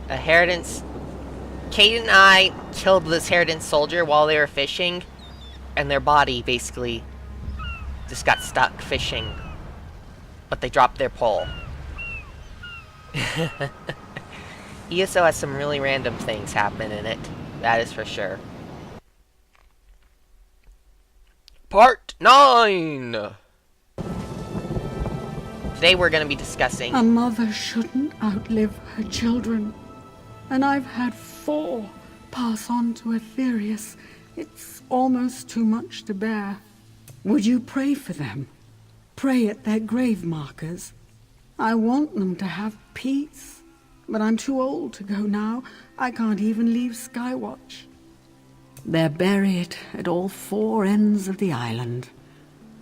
A Harridan... Kate and I killed this Harridan soldier while they were fishing, and their body basically just got stuck fishing. But they dropped their pole. ESO has some really random things happen in it. That is for sure. Part 9! Today we're going to be discussing... A mother shouldn't outlive her children. And I've had 4 pass on to Aetherius. It's almost too much to bear. Would you pray for them? Pray at their grave markers. I want them to have peace. But I'm too old to go now. I can't even leave Skywatch. They're buried at all 4 ends of the island.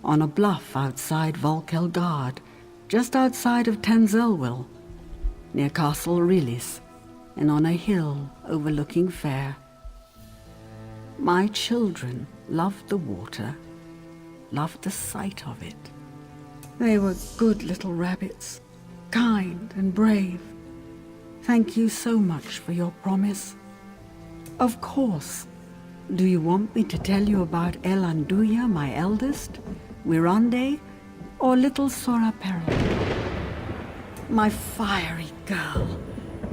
On a bluff outside Volkelgard, just outside of Tenzelwil, near Castle Rilis, and on a hill overlooking Fair. My children loved the water, loved the sight of it. They were good little rabbits, kind and brave. Thank you so much for your promise. Of course. Do you want me to tell you about Elanduya, my eldest, Wirande, or little Sora Peril? My fiery girl.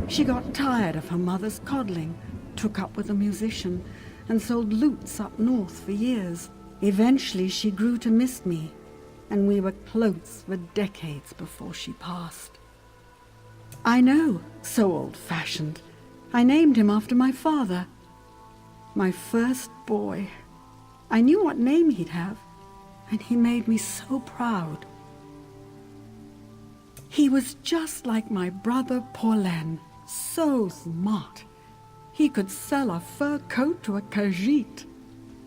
She got tired of her mother's coddling, took up with a musician, and sold lutes up north for years. Eventually she grew to miss me, and we were close for decades before she passed. I know, so old-fashioned. I named him after my father. My first boy. I knew what name he'd have, and he made me so proud. He was just like my brother Paulen, so smart. He could sell a fur coat to a Khajiit.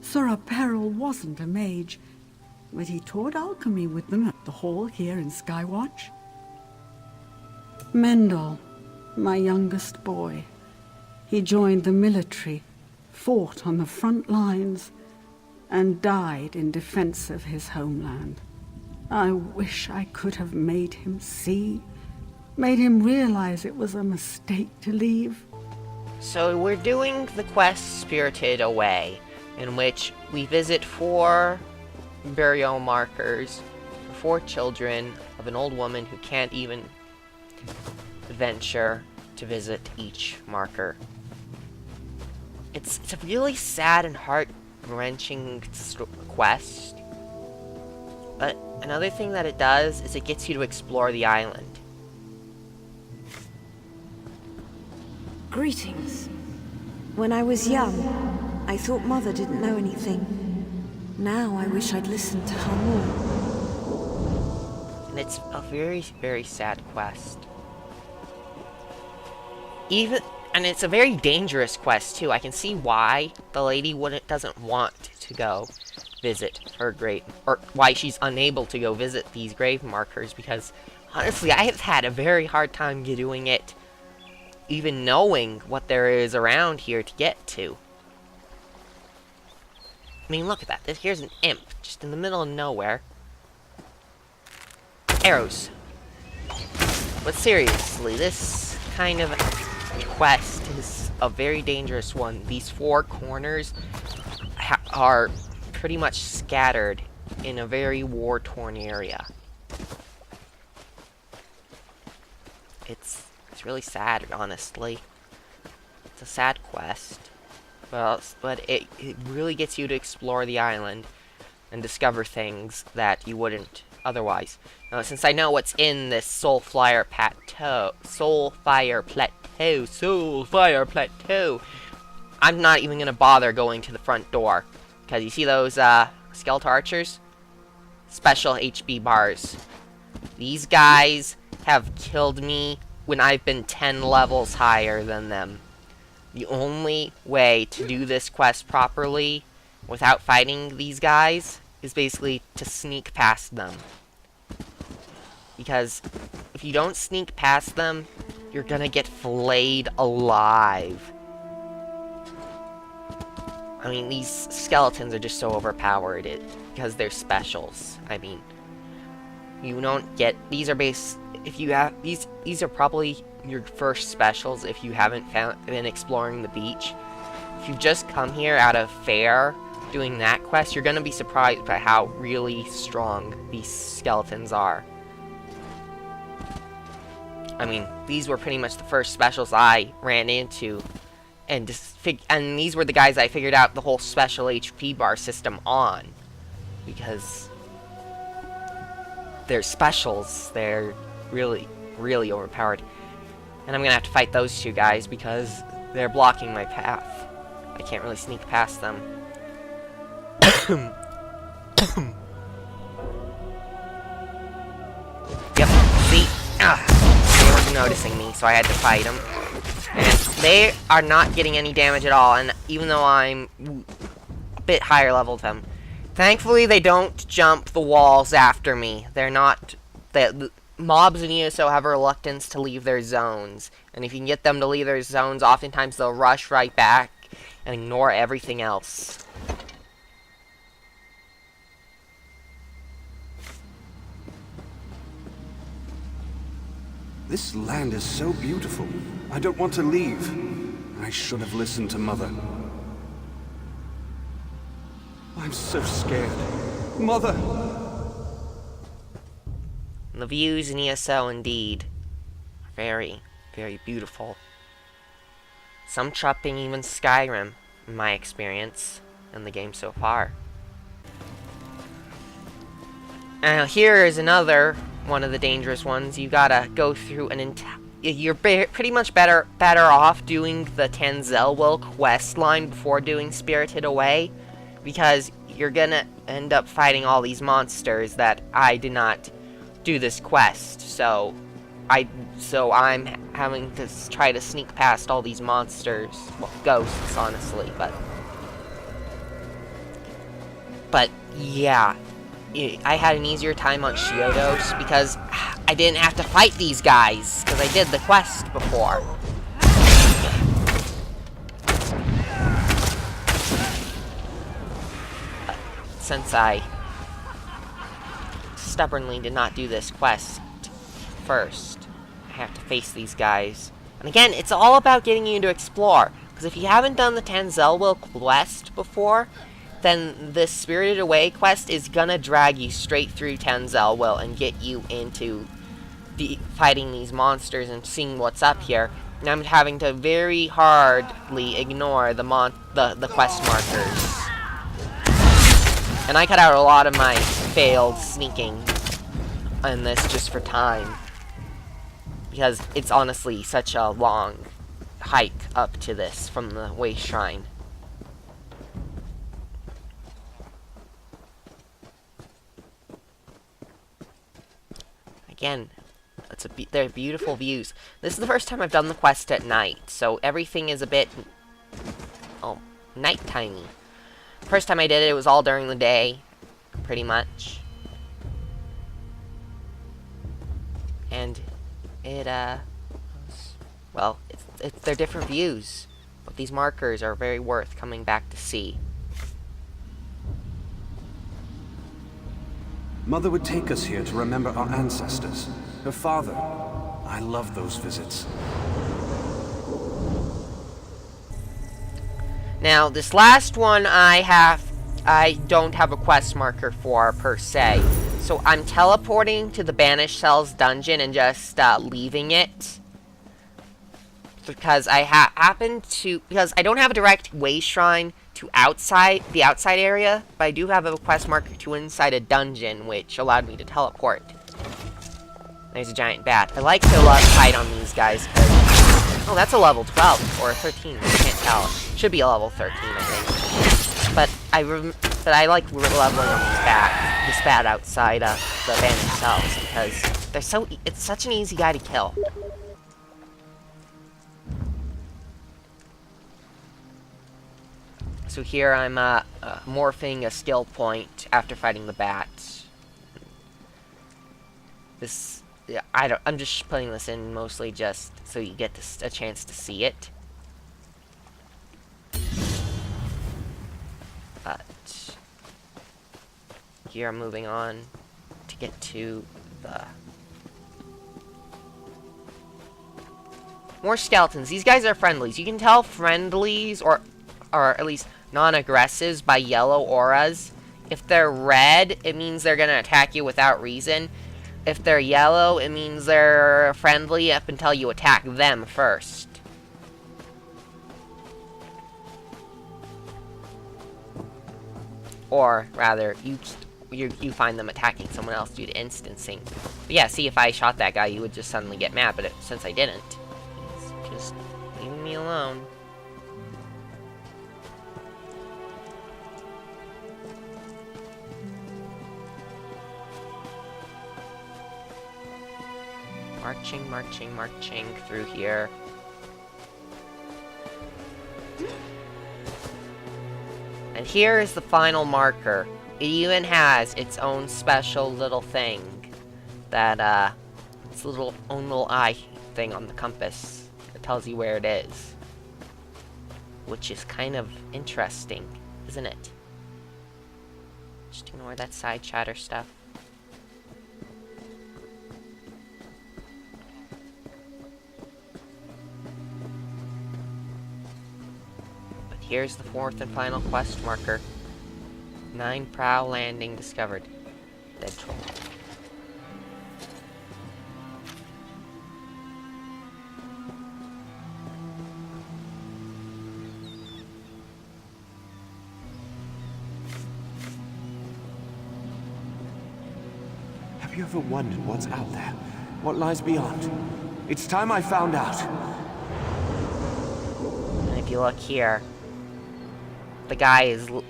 Sora Peril wasn't a mage, but he taught alchemy with them at the hall here in Skywatch. Mendel, my youngest boy. He joined the military, fought on the front lines, and died in defense of his homeland. I wish I could have made him see, made him realize it was a mistake to leave. So we're doing the quest Spirited Away, in which we visit 4 burial markers for 4 children of an old woman who can't even venture to visit each marker. It's a really sad and heart-wrenching quest, but another thing that it does is it gets you to explore the island. Greetings. When I was young, I thought Mother didn't know anything. Now I wish I'd listened to her more. And it's a very, very sad quest. And it's a very dangerous quest, too. I can see why the lady doesn't want to go visit her grave, or why she's unable to go visit these grave markers, because, honestly, I have had a very hard time doing it, even knowing what there is around here to get to. I mean, look at that. Here's an imp, just in the middle of nowhere. Arrows. But seriously, this kind of quest is a very dangerous one. These 4 corners are pretty much scattered in a very war-torn area. It's really sad, honestly. It's a sad quest. But it really gets you to explore the island and discover things that you wouldn't otherwise. Now, since I know what's in this Soulfire Plateau, I'm not even gonna bother going to the front door, because you see those skeletal archers? Special HP bars. These guys have killed me when I've been 10 levels higher than them. The only way to do this quest properly without fighting these guys is basically to sneak past them. Because if you don't sneak past them, you're gonna get flayed alive. I mean, these skeletons are just so overpowered because they're specials. I mean, You don't get, these are if you have, these are probably your first specials if you haven't been exploring the beach. If you've just come here out of fair doing that quest, you're gonna be surprised by how really strong these skeletons are. I mean, these were pretty much the first specials I ran into, and these were the guys I figured out the whole special HP bar system on, because they're specials. They're really, really overpowered. And I'm gonna have to fight those two guys because they're blocking my path. I can't really sneak past them. Yep, see? They were noticing me, so I had to fight them. And they are not getting any damage at all, and even though I'm a bit higher level than them. Thankfully, they don't jump the walls after me. They're not... The mobs in ESO have a reluctance to leave their zones. And if you can get them to leave their zones, oftentimes they'll rush right back and ignore everything else. This land is so beautiful. I don't want to leave. I should have listened to Mother. I'm so scared. Mother! The views in ESO, indeed, are very, very beautiful. Some topping even Skyrim, in my experience, in the game so far. Now, here is another one of the dangerous ones. You gotta go through an you're pretty much better off doing the Tanzelwell quest line before doing Spirited Away, because you're gonna end up fighting all these monsters that I did not do this quest, so I'm having to try to sneak past all these monsters. Well, ghosts, honestly, but yeah, I had an easier time on Shiodos because I didn't have to fight these guys because I did the quest before. But since I stubbornly did not do this quest first, I have to face these guys. And again, it's all about getting you to explore, because if you haven't done the Tanzelwell quest before, then this Spirited Away quest is gonna drag you straight through Tanzelwell and get you into fighting these monsters and seeing what's up here. And I'm having to very hardly ignore the quest markers. And I cut out a lot of my failed sneaking in this just for time, because it's honestly such a long hike up to this from the Waste Shrine. Again, they're beautiful views. This is the first time I've done the quest at night, so everything is a bit nightimey. First time I did it, it was all during the day, pretty much. And it, well, they're different views, but these markers are very worth coming back to see. Mother would take us here to remember our ancestors. Her father. I love those visits. Now, this last one I don't have a quest marker for, per se. So I'm teleporting to the Banished Cells dungeon and just leaving it. Because I because I don't have a direct way shrine to the outside area, but I do have a quest marker to inside a dungeon, which allowed me to teleport. There's a giant bat. I like to hide on these guys, because... Oh, that's a level 12, or 13, I can't tell. Should be a level 13, I think. But I like leveling on this bat outside the Banished Cells, because it's such an easy guy to kill. So here I'm morphing a skill point after fighting the bat. I'm just putting this in mostly just so you get a chance to see it. But here I'm moving on to get to the... More skeletons. These guys are friendlies. You can tell friendlies, or at least non-aggressives, by yellow auras. If they're red, it means they're gonna attack you without reason. If they're yellow, it means they're friendly up until you attack them first. Or, rather, you find them attacking someone else due to instancing. But yeah, see, if I shot that guy, you would just suddenly get mad, but since I didn't, he's just leaving me alone. Marching, marching, marching through here. And here is the final marker. It even has its own special little thing. That, its own little eye thing on the compass. It tells you where it is. Which is kind of interesting, isn't it? Just ignore that side chatter stuff. Here's the fourth and final quest marker. 9 prow landing discovered. Dead troll. Have you ever wondered what's out there? What lies beyond? It's time I found out. And if you look here, the guy is, well,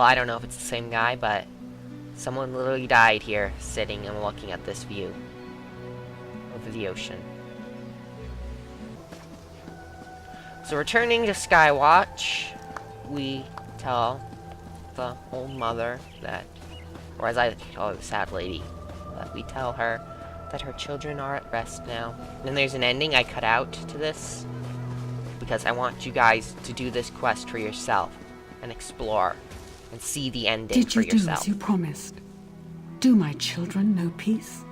I don't know if it's the same guy, but someone literally died here, sitting and looking at this view of the ocean. So returning to Skywatch, we tell the old mother that, or as I call her, the sad lady, that we tell her that her children are at rest now. And then there's an ending I cut out to this, because I want you guys to do this quest for yourself. And explore and see the ending for yourself. Did you do as you promised? Do my children know peace?